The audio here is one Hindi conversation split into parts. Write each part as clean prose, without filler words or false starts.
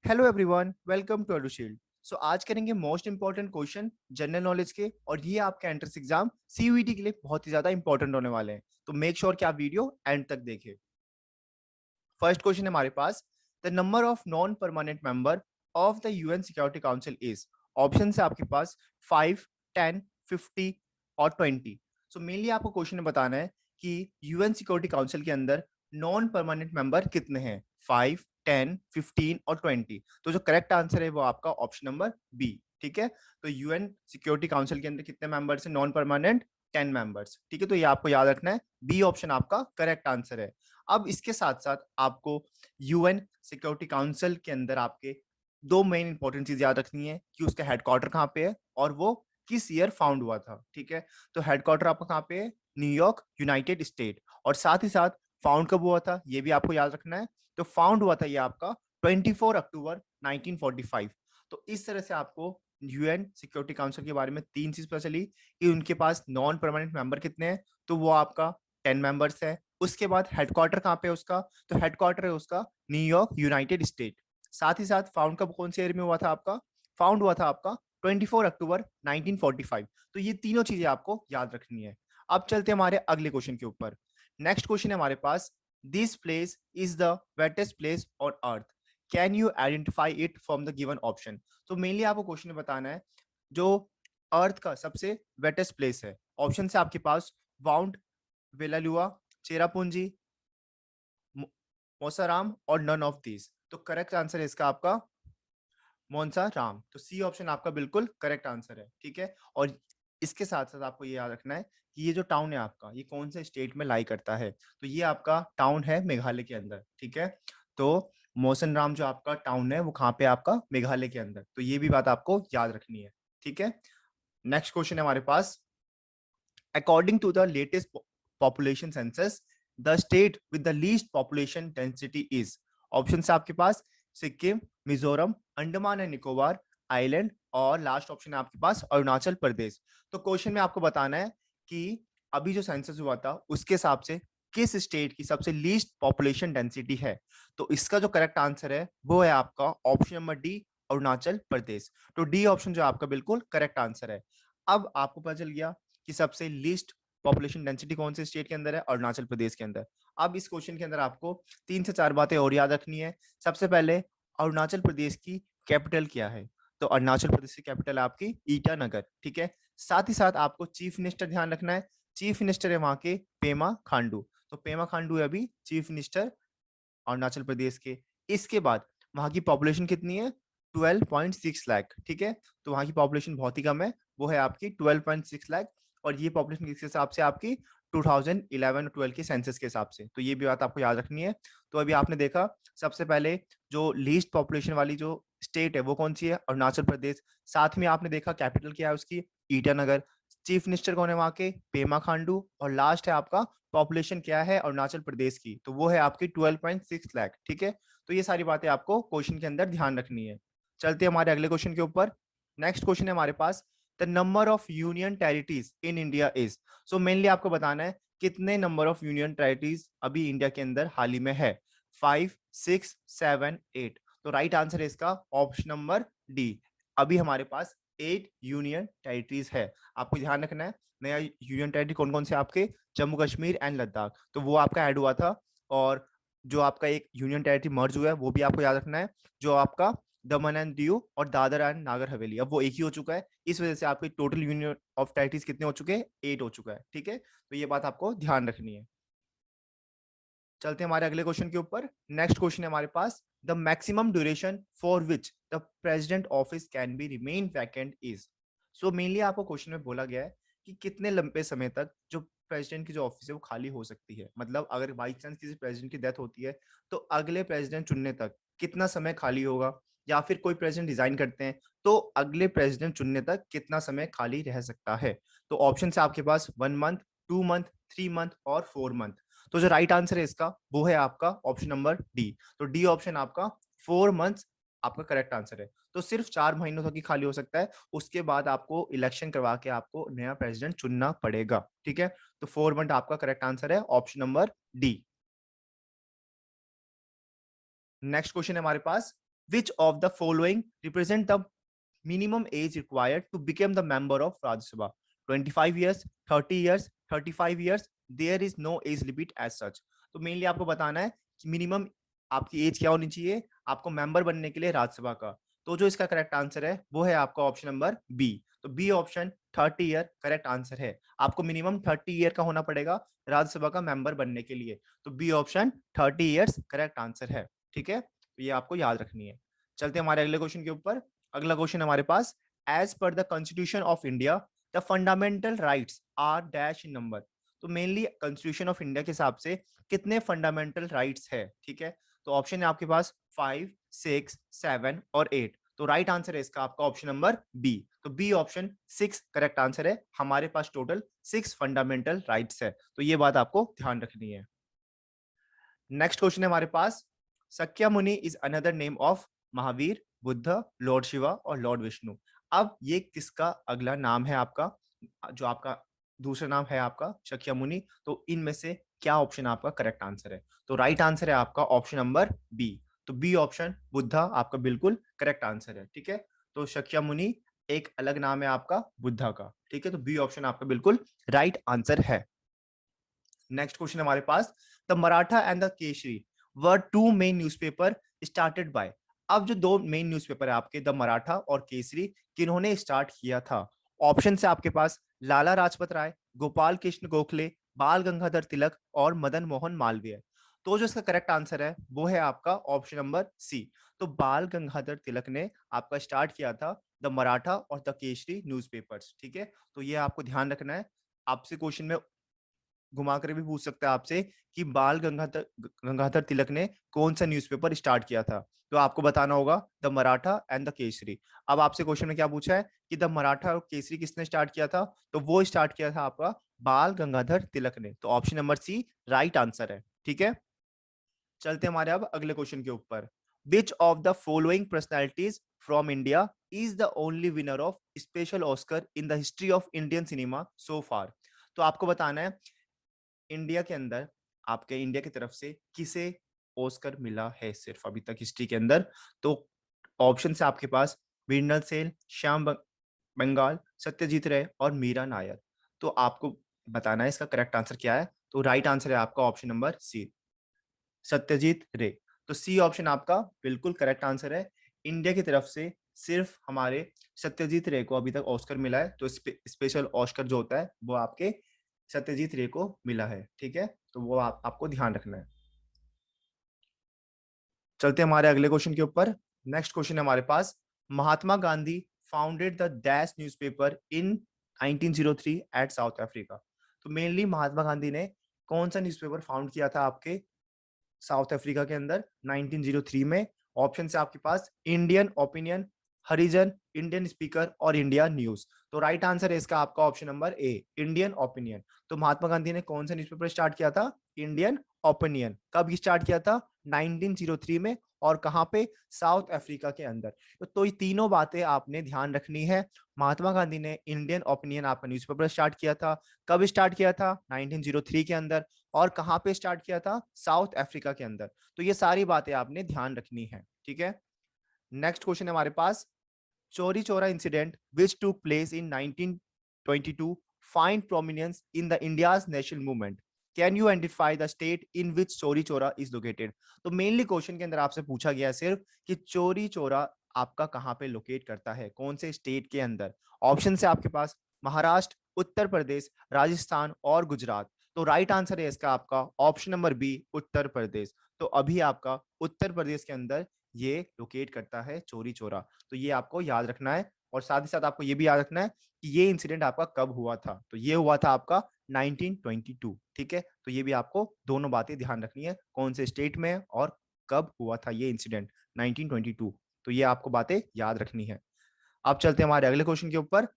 Hello everyone, welcome to Edushield. So आज करेंगे most important question general knowledge के, और ये आपके एंट्रेंस एग्जाम सीयूईटी के लिए बहुत ही ज्यादा इंपॉर्टेंट होने वाले हैं। तो मेक श्योर कि आप वीडियो एंड तक देखें। फर्स्ट क्वेश्चन है हमारे पास, the number of non permanent member of the UN security council is. Option है आपके पास 5, 10, 50 और 20। सो मेनली आपको क्वेश्चन बताना है कि यूएन सिक्योरिटी काउंसिल के अंदर नॉन परमानेंट मेंबर कितने हैं, 5, 10, 15 और 20। तो जो करेक्ट आंसर है वो आपका ऑप्शन नंबर बी। ठीक है, तो यूएन सिक्योरिटी काउंसिल के अंदर कितने मेंबर्स हैं नॉन परमानेंट, 10 मेंबर्स। ठीक है, तो ये आपको याद रखना है, बी ऑप्शन आपका करेक्ट आंसर है। अब इसके साथ साथ आपको यूएन सिक्योरिटी काउंसिल के अंदर आपके दो मेन इंपॉर्टेंट चीज याद रखनी है कि उसका हेडक्वार्टर कहाँ पे है और वो किस ईयर फाउंड हुआ था। ठीक है, तो हेडक्वार्टर आपका कहाँ पे है, न्यूयॉर्क, यूनाइटेड स्टेट। और साथ ही साथ फाउंड कब हुआ था ये भी आपको याद रखना है। तो फाउंड हुआ था ये आपका 24 अक्टूबर 1945। तो इस तरह से आपको यूएन सिक्योरिटी काउंसिल के बारे में तीन चीज पता चली कि उनके पास नॉन परमानेंट मेंबर कितने हैं, तो वो आपका 10 मेंबर्स है। उसके बाद हेडक्वार्टर कहाँ पे है उसका, तो हेडक्वार्टर है उसका न्यूयॉर्क, यूनाइटेड स्टेट। साथ ही साथ फाउंड कब कौन से ईयर में हुआ था आपका, फाउंड हुआ था आपका 24 अक्टूबर 1945। तो ये तीनों चीजें आपको याद रखनी है। अब चलते हैं हमारे अगले क्वेश्चन के ऊपर। नेक्स्ट क्वेश्चन है हमारे पास, this place is the wettest place on earth, can you identify it from the given option. तो मेनली आपको क्वेश्चन बताना है जो अर्थ का सबसे वेटेस्ट प्लेस है। ऑप्शन से आपके पास वाउंट वेलालुआ, चेरापूंजी, मोसाराम और नन ऑफ दीज। तो करेक्ट आंसर है इसका आपका मोन्सा राम। तो सी ऑप्शन आपका बिल्कुल करेक्ट आंसर है। ठीक है, और इसके साथ साथ आपको ये याद रखना है कि ये जो टाउन है आपका, ये कौन से स्टेट में लाई करता है। तो ये आपका टाउन है मेघालय के अंदर। ठीक है, तो मौसन राम जो आपका टाउन है वो कहाँ पे आपका, मेघालय के अंदर। तो ये भी बात आपको याद रखनी है। ठीक है, नेक्स्ट क्वेश्चन है हमारे पास, according to the latest population census, the state with the least population density is। Option है आपके पास सिक्किम, मिजोरम, अंडमान एंड निकोबार आइलैंड और लास्ट ऑप्शन है आपके पास अरुणाचल प्रदेश। तो क्वेश्चन में आपको बताना है कि अभी जो सेंसस हुआ था उसके हिसाब से किस स्टेट की सबसे लीस्ट पॉपुलेशन डेंसिटी है। तो इसका जो करेक्ट आंसर है वो है आपका option number D, Arunachal Pradesh. तो डी ऑप्शन जो आपका बिल्कुल करेक्ट आंसर है। अब आपको पता चल गया कि सबसे लीस्ट पॉपुलेशन डेंसिटी कौन से स्टेट के अंदर है, अरुणाचल प्रदेश के अंदर। अब इस क्वेश्चन के अंदर आपको तीन से चार बातें और याद रखनी है। सबसे पहले अरुणाचल प्रदेश की कैपिटल क्या है, तो अरुणाचल प्रदेश की कैपिटल है आपकी ईटानगर। ठीक है, साथ ही साथ आपको चीफ मिनिस्टर ध्यान रखना है। चीफ मिनिस्टर है वहां के पेमा खांडू। तो पेमा खांडू है अभी चीफ मिनिस्टर अरुणाचल प्रदेश के। इसके बाद वहां की पॉपुलेशन कितनी है, 12.6 लाख। ठीक है, तो वहां की पॉपुलेशन बहुत ही कम है, वो है आपकी 12.6 लाख। और ये पॉपुलेशन किस हिसाब से आपकी 2011 और 12 के सेंसस के हिसाब से। तो ये भी बात आपको याद रखनी है। तो अभी आपने देखा सबसे पहले जो लीस्ट पॉपुलेशन वाली जो स्टेट है वो कौन सी है, अरुणाचल प्रदेश। साथ में आपने देखा कैपिटल क्या है उसकी, ईटानगर। चीफ मिनिस्टर कौन है वहां के, पेमा खांडू। और लास्ट है आपका पॉपुलेशन क्या है अरुणाचल प्रदेश की, तो वो है आपकी 12.6 लाख। ठीक है, तो ये सारी बातें आपको क्वेश्चन के अंदर ध्यान रखनी है। चलते हैं हमारे अगले क्वेश्चन के ऊपर। नेक्स्ट क्वेश्चन है हमारे पास, the number of union territories in India is. So mainly आपको बताना है कितने नंबर ऑफ यूनियन टेरिटरीज अभी इंडिया के अंदर हाल ही में है, 5, 6, 7, 8। तो राइट आंसर है इसका ऑप्शन नंबर डी। अभी हमारे पास 8 यूनियन टेरिटरीज है। आपको ध्यान रखना है नया यूनियन टेरिटरी कौन कौन से आपके, जम्मू कश्मीर एंड लद्दाख। तो वो आपका ऐड हुआ था। और जो आपका एक यूनियन टेरिटरी मर्ज हुआ है वो भी आपको याद रखना है, जो आपका दमन एंड दीव और दादर एंड नागर हवेली, अब वो एक ही हो चुका है। इस वजह से आपके टोटल यूनियन ऑफ टेरिटरीज कितने हो चुके हैं, 8 हो चुका है। ठीक है, तो ये बात आपको ध्यान रखनी है। चलते हैं हमारे अगले क्वेश्चन के ऊपर। नेक्स्ट क्वेश्चन है हमारे पास, the maximum duration for which the president office can be remain vacant is. So mainly आपको क्वेश्चन में बोला गया है कि कितने लंबे समय तक जो प्रेसिडेंट की जो ऑफिस है वो खाली हो सकती है। मतलब अगर बाई चांस किसी प्रेसिडेंट की डेथ होती है तो अगले प्रेसिडेंट चुनने तक कितना समय खाली होगा, या फिर कोई प्रेसिडेंट रिजाइन करते हैं तो अगले प्रेसिडेंट चुनने तक कितना समय खाली रह सकता है। तो ऑप्शन है आपके पास 1 मंथ, 2 मंथ, 3 मंथ और 4 मंथ। तो जो राइट आंसर है इसका वो है आपका ऑप्शन नंबर डी। तो डी ऑप्शन आपका 4 मंथ्स आपका करेक्ट आंसर है। तो सिर्फ 4 महीनों तक ही खाली हो सकता है, उसके बाद आपको इलेक्शन करवा के आपको नया प्रेसिडेंट चुनना पड़ेगा। ठीक है, तो 4 मंथ आपका करेक्ट आंसर है option number D. Next question है हमारे पास, which of the following represent the minimum age required to become the member of Rajya Sabha? 25 years, 30 years, 35 years. There is no age limit as such. तो मेनली आपको बताना है कि मिनिमम आपकी एज क्या होनी चाहिए आपको मेंबर बनने के लिए राज्यसभा का। तो जो इसका करेक्ट आंसर है वो है आपका ऑप्शन नंबर बी। तो B option 30 year correct answer है। आपको मिनिमम 30 ईयर का होना पड़ेगा राज्यसभा का मेंबर बनने के लिए। तो B option 30 years correct answer है। ठीक है, तो ये आपको याद रखनी है। चलते हमारे अगले क्वेश्चन के ऊपर। अगला क्वेश्चन हमारे पास, as per the constitution of India the fundamental rights are dash in number. तो मेनली कॉन्स्टिट्यूशन ऑफ इंडिया के हिसाब से कितने फंडामेंटल राइट्स है? ठीक है, तो ऑप्शन है आपके पास 5, 6, 7 और 8। तो राइट आंसर है इसका आपका ऑप्शन नंबर बी। तो बी ऑप्शन 6 करेक्ट आंसर है। हमारे पास टोटल 6 फंडामेंटल राइट्स है। तो ये बात आपको ध्यान रखनी है। नेक्स्ट क्वेश्चन है हमारे पास, सक्या मुनि is another name of Mahavir, Buddha, Lord Shiva और लॉर्ड विष्णु। अब ये किसका अगला नाम है आपका? जो आपका दूसरा नाम है आपका शक्या मुनि, तो इनमें से क्या ऑप्शन आपका करेक्ट आंसर है? तो राइट आंसर है आपका ऑप्शन नंबर बी। तो बी ऑप्शन बुद्धा आपका बिल्कुल करेक्ट आंसर है। ठीक है, तो शक्या मुनि एक अलग नाम है आपका बुद्धा का। ठीक है, तो बी ऑप्शन आपका बिल्कुल राइट आंसर है। नेक्स्ट क्वेश्चन हमारे पास, the Maratha and the Kesari were two main newspaper started by. अब जो दो मेन न्यूज़पेपर है आपके, द मराठा और केसरी, किन्होंने स्टार्ट किया था? ऑप्शन है आपके पास लाला लाजपत राय, गोपाल कृष्ण गोखले, बाल गंगाधर तिलक और मदन मोहन मालवीय। तो जो इसका करेक्ट आंसर है वो है आपका ऑप्शन नंबर सी। तो बाल गंगाधर तिलक ने आपका स्टार्ट किया था द मराठा और द केसरी न्यूज़पेपर्स। ठीक है, तो ये आपको ध्यान रखना है। आपसे क्वेश्चन में घुमा कर भी पूछ सकता है आपसे कि बाल गंगाधर गंगाधर तिलक ने कौन सा न्यूज़पेपर स्टार्ट किया था। तो आपको बताना होगा the Maratha and the Kesari. अब आपसे क्वेश्चन में क्या पूछा है कि द मराठा और केसरी किसने स्टार्ट किया था? तो वो स्टार्ट किया था आपका बाल गंगाधर तिलक ने। तो option number C right answer है। ठीक है, चलते हमारे अब अगले क्वेश्चन के ऊपर। Which of the following personalities from India is the only winner of special Oscar in the history of Indian cinema so far. तो आपको बताना है इंडिया के अंदर, आपके इंडिया की तरफ से किसे ऑस्कर मिला है सिर्फ अभी तक हिस्ट्री के अंदर। तो ऑप्शन है आपके पास मृणाल सेन, बंगाल, सत्यजीत रे और मीरा नायर। तो आपको बताना है इसका करेक्ट आंसर क्या है। तो राइट आंसर है आपका ऑप्शन नंबर सी, सत्यजीत रे। तो सी ऑप्शन आपका बिल्कुल करेक्ट आंसर है। इंडिया की तरफ से सिर्फ हमारे सत्यजीत रे को अभी तक ऑस्कर मिला है। तो स्पेशल ऑस्कर जो होता है वो आपके सत्यजीत रे को मिला है। ठीक है, तो वो आपको ध्यान रखना है। चलते हमारे अगले क्वेश्चन के ऊपर। नेक्स्ट क्वेश्चन है हमारे पास, Mahatma Gandhi founded the dash newspaper in 1903 at South Africa. तो मेनली महात्मा गांधी ने कौन सा न्यूज़पेपर फाउंड किया था आपके साउथ अफ्रीका के अंदर 1903 में? ऑप्शन है आपके पास इंडियन ओपिनियन, हरिजन, इंडियन स्पीकर और इंडिया न्यूज। तो राइट आंसर है इसका आपका option number A, Indian opinion. तो महात्मा गांधी ने कौन सा न्यूज़पेपर स्टार्ट किया था? Indian opinion. कब स्टार्ट किया था? 1903 में। और कहां पे? साउथ अफ्रीका के अंदर। तो ये तीनों बातें आपने ध्यान रखनी है। महात्मा गांधी ने इंडियन ओपिनियन आपका न्यूज़पेपर स्टार्ट किया था। कब स्टार्ट किया था? 1903 के अंदर। और कहां पे स्टार्ट किया था? साउथ अफ्रीका के अंदर। तो ये सारी बातें आपने ध्यान रखनी है। ठीक है, नेक्स्ट क्वेश्चन है हमारे पास, चोरी चोरा incident which took place in 1922 find prominence in the India's national movement. Can you identify the state in which Chauri Chaura is located. तो मेनली क्वेश्चन के अंदर आपसे पूछा गया सिर्फ कि चोरी चोरा आपका कहां पे लोकेट करता है, कौन से स्टेट के अंदर। ऑप्शन है आपके पास महाराष्ट्र, उत्तर प्रदेश, राजस्थान और गुजरात। तो राइट आंसर है इसका आपका option number B, Uttar Pradesh. तो अभी आपका उत्तर प्रदेश के अंदर ये लोकेट करता है चोरी चोरा। तो ये आपको याद रखना है। और साथ ही साथ आपको ये भी याद रखना है कि ये इंसिडेंट आपका कब हुआ था। तो ये हुआ था आपका 1922। ठीक है, तो ये भी आपको दोनों बातें ध्यान रखनी है, कौन से स्टेट में और कब हुआ था ये इंसिडेंट 1922। तो ये आपको बातें याद रखनी है। अब चलते हैं हमारे अगले क्वेश्चन के ऊपर।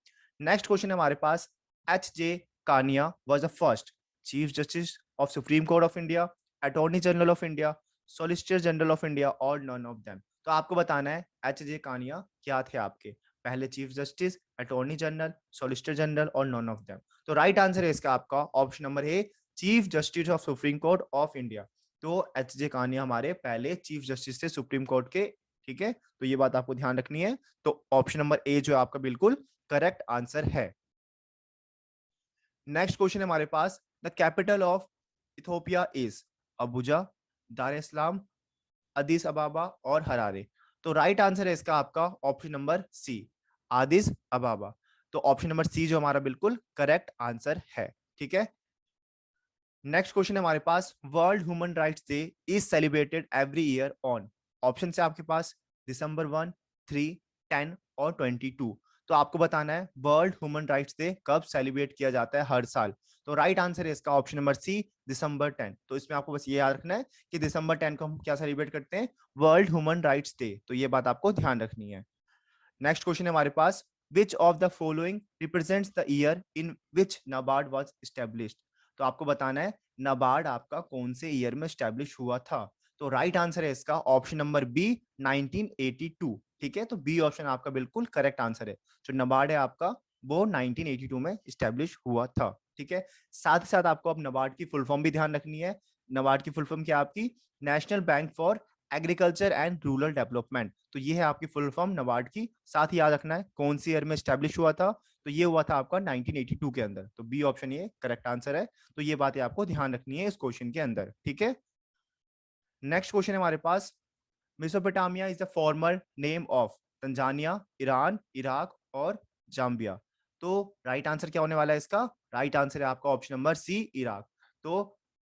नेक्स्ट क्वेश्चन है हमारे पास, H J Kania was the first chief justice of supreme court of India, attorney general of India, solicitor general of India और नन ऑफ देम। तो आपको बताना है एच जे कानिया क्या थे आपके पहले chief justice, attorney general, solicitor general और नन ऑफ देम। तो राइट आंसर है इसका आपका option number A, chief justice of supreme court of India. तो एच जे कानिया हमारे पहले चीफ जस्टिस थे सुप्रीम कोर्ट के ठीक है, तो ये बात आपको ध्यान रखनी है। तो ऑप्शन नंबर ए जो है आपका बिल्कुल करेक्ट आंसर है। नेक्स्ट क्वेश्चन है हमारे पास, the capital of Ethiopia is Abuja, Dar es Salaam, Addis अबाबा और हरारे। तो राइट आंसर है इसका आपका ऑप्शन नंबर सी, आदिस अबाबा। तो ऑप्शन नंबर सी जो हमारा बिल्कुल करेक्ट आंसर है। ठीक है, नेक्स्ट क्वेश्चन है हमारे पास, world human rights day is celebrated every year on. Option है आपके पास दिसंबर 1, 3, 10 और 22। तो आपको बताना है वर्ल्ड ह्यूमन राइट्स डे कब सेलिब्रेट किया जाता है हर साल। तो राइट आंसर है इसका ऑप्शन नंबर सी, दिसंबर 10। तो इसमें आपको बस ये याद रखना है कि दिसंबर 10 को हम क्या सेलिब्रेट करते हैं, वर्ल्ड ह्यूमन राइट्स डे। तो ये बात आपको ध्यान रखनी है। नेक्स्ट क्वेश्चन है हमारे पास, which of the following represents the year in which NABARD was established. तो आपको बताना है नाबार्ड आपका कौन से ईयर में एस्टेब्लिश हुआ था। तो राइट आंसर है इसका ऑप्शन नंबर बी, 1982। ठीक है, तो बी ऑप्शन आपका बिल्कुल करेक्ट आंसर है। जो नाबार्ड है आपका वो 1982 में एस्टेब्लिश हुआ था। ठीक है, साथ ही साथ आपको अब नाबार्ड की फुल फॉर्म भी ध्यान रखनी है। नाबार्ड की फुल फॉर्म क्या है आपकी, national bank for agriculture and rural development. तो ये है आपकी फुल फॉर्म नाबार्ड की। साथ ही याद रखना है कौन सी ईयर में स्टैब्लिश हुआ था, तो ये हुआ था आपका 1982 के अंदर। तो बी ऑप्शन ये करेक्ट आंसर है। तो ये बातें आपको ध्यान रखनी है इस क्वेश्चन के अंदर। ठीक है, नेक्स्ट क्वेश्चन है हमारे पास, Mesopotamia is the former name of Tanzania, Iran, Iraq और जाम्बिया। तो राइट आंसर क्या होने वाला है इसका, राइट आंसर है आपका ऑप्शन नंबर सी, इराक। तो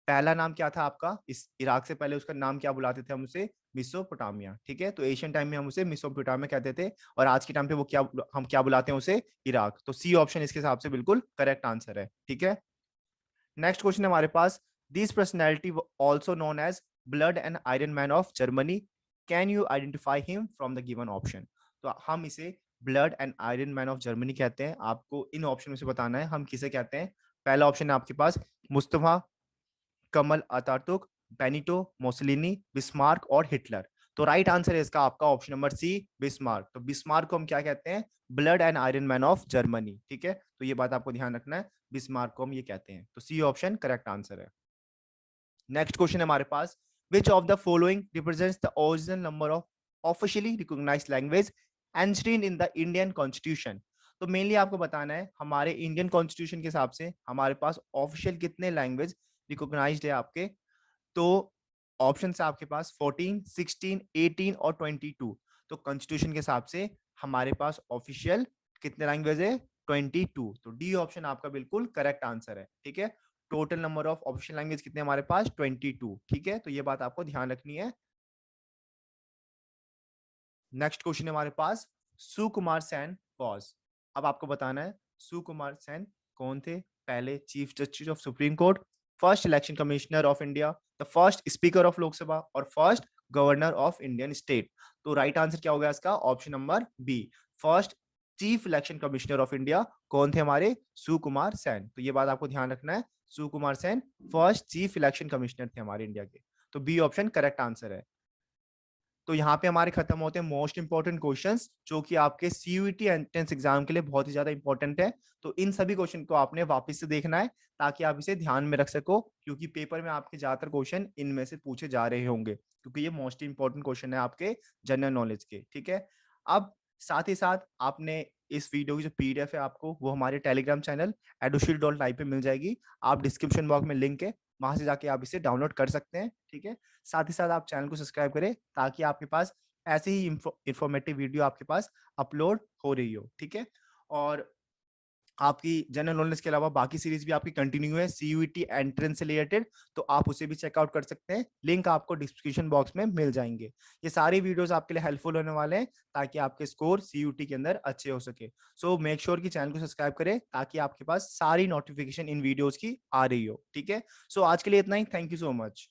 पहला नाम क्या था आपका, इस इराक से पहले उसका नाम क्या बुलाते थे हम उसे, मिसोपोटामिया। ठीक है, तो एशियन टाइम में हम उसे मिसोपोटामिया कहते थे, और आज के टाइम पे वो क्या, हम क्या बुलाते हैं उसे, इराक। तो सी ऑप्शन इसके हिसाब से बिल्कुल करेक्ट आंसर है। ठीक है, नेक्स्ट क्वेश्चन है हमारे पास, this personality also known as blood and iron man of Germany, can you identify him from the given option. तो हम इसे blood and iron man of Germany कहते हैं। आपको इन ऑप्शन में से बताना है हम किसे कहते हैं। पहला ऑप्शन है आपके पास मुस्तफा कमल अतातुर्क, बेनिटो मोसलिनी, बिस्मार्क और हिटलर। तो राइट आंसर है इसका आपका ऑप्शन नंबर सी, बिस्मार्क। तो बिस्मार्क को हम क्या कहते हैं, blood and iron man of Germany. ठीक है, तो ये बात आपको ध्यान रखना है, बिस्मार्क को हम ये कहते हैं। तो सी ऑप्शन करेक्ट आंसर है। नेक्स्ट क्वेश्चन है हमारे पास, which of the following represents the original number of officially recognized language enshrined in the Indian constitution. तो मेनली आपको बताना है हमारे इंडियन कॉन्स्टिट्यूशन के हिसाब से हमारे पास ऑफिशियल कितने लैंग्वेज रिकॉग्नाइज्ड है आपके। तो ऑप्शन है आपके पास 14, 16, 18 और 22। तो कॉन्स्टिट्यूशन के हिसाब से हमारे पास ऑफिशियल कितने लैंग्वेज है, 22। तो डी ऑप्शन आपका बिल्कुल करेक्ट आंसर है। ठीक है, total number of official language कितने हमारे पास, 22। ठीक है, तो ये बात आपको ध्यान रखनी है। नेक्स्ट क्वेश्चन है हमारे पास, सुकुमार सेन वॉज। अब आपको बताना है सुकुमार सेन कौन थे, पहले chief justice of supreme court, first election commissioner of India, the first speaker of Lok Sabha और first governor of Indian state. तो राइट आंसर क्या होगा इसका, option number B, first chief election commissioner of India कौन थे हमारे, सुकुमार सेन। तो ये बात आपको ध्यान रखना है, Sukumar Sen first chief election commissioner थे हमारे इंडिया के। तो बी ऑप्शन करेक्ट आंसर है। तो यहाँ पे हमारे खत्म होते हैं मोस्ट इंपॉर्टेंट क्वेश्चंस जो कि आपके सीयूईटी एंट्रेंस एग्जाम के लिए बहुत ही ज्यादा इंपॉर्टेंट है। तो इन सभी क्वेश्चन को आपने वापस से देखना है ताकि आप इसे ध्यान में रख सको, क्योंकि पेपर में आपके ज्यादातर क्वेश्चन इनमें से पूछे जा रहे होंगे, क्योंकि ये मोस्ट इंपॉर्टेंट क्वेश्चन है आपके जनरल नॉलेज के। ठीक है, अब साथ ही साथ आपने इस वीडियो की जो पीडीएफ है आपको वो हमारे टेलीग्राम चैनल edushil.live पे मिल जाएगी। आप डिस्क्रिप्शन बॉक्स में लिंक है, वहां से जाके आप इसे डाउनलोड कर सकते हैं। ठीक है, साथ ही साथ आप चैनल को सब्सक्राइब करें ताकि आपके पास ऐसे ही इंफॉर्मेटिव वीडियो आपके पास अपलोड हो रही हो। ठीक है, और आपकी जनरल नॉलेज के अलावा बाकी सीरीज भी आपकी कंटिन्यू है सीयूईटी एंट्रेंस से रिलेटेड, तो आप उसे भी चेकआउट कर सकते हैं। लिंक आपको डिस्क्रिप्शन बॉक्स में मिल जाएंगे। ये सारी वीडियोस आपके लिए हेल्पफुल होने वाले हैं ताकि आपके स्कोर सीयूईटी के अंदर अच्छे हो सके। सो मेक श्योर कि चैनल को सब्सक्राइब करें ताकि आपके पास सारी नोटिफिकेशन इन वीडियोस की आ रही हो। ठीक है, सो आज के लिए इतना ही। Thank you so much.